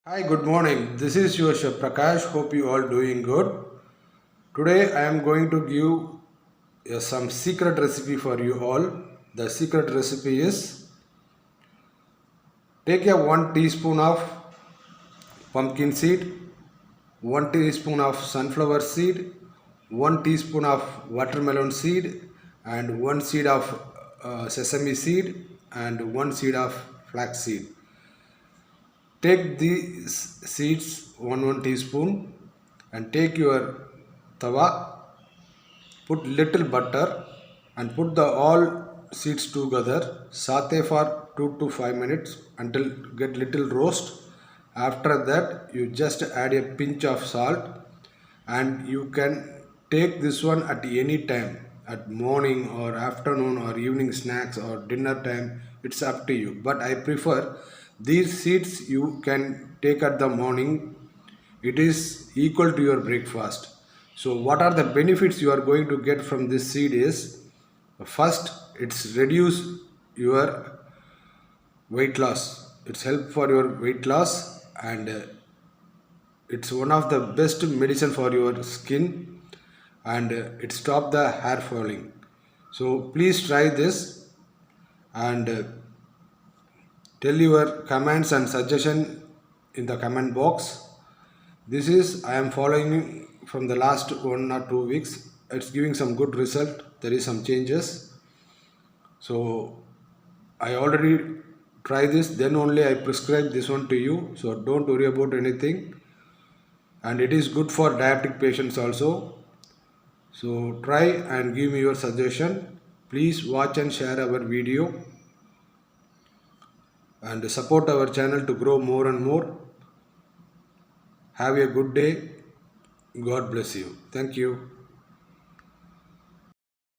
Hi, good morning. This is your Chef Prakash. Hope you all doing good. Today I am going to give some secret recipe for you all. The secret recipe is take a 1 teaspoon of pumpkin seed, 1 teaspoon of sunflower seed, 1 teaspoon of watermelon seed, and 1 seed of sesame seed, and 1 seed of flax seed. Take these seeds one teaspoon and take your tawa, put little butter and put the all seeds together, saute for 2 to 5 minutes until get little roast. After that you just add a pinch of salt, and you can take this one at any time, at morning or afternoon or evening snacks or dinner time. It's up to you, but I prefer these seeds you can take at the morning. It is equal to your breakfast. So what are the benefits you are going to get from this seed is, first, it's reduce your weight loss. It's help for your weight loss, and it's one of the best medicine for your skin, and it stop the hair falling. So please try this, and tell your comments and suggestion in the comment box. This is I am following from the last 1 or 2 weeks. It's giving some good result. There is some changes. So I already try this, then only I prescribe this one to you. So don't worry about anything. And it is good for diabetic patients also. So try and give me your suggestion. Please watch and share our video and support our channel to grow more and more. Have a good day. God bless you. Thank you.